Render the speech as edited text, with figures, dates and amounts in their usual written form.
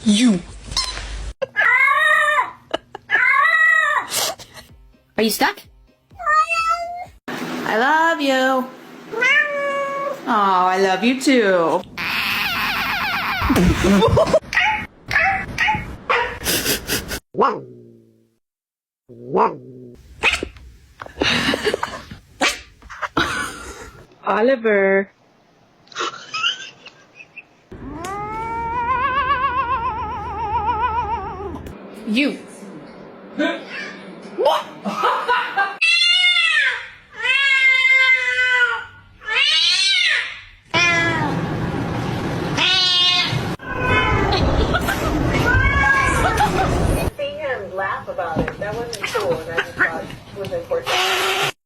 You. Are you stuck? I love you. Oh, I love you too. Oliver. You. What? See him laugh about it. That wasn't cool, and I just thought it was important.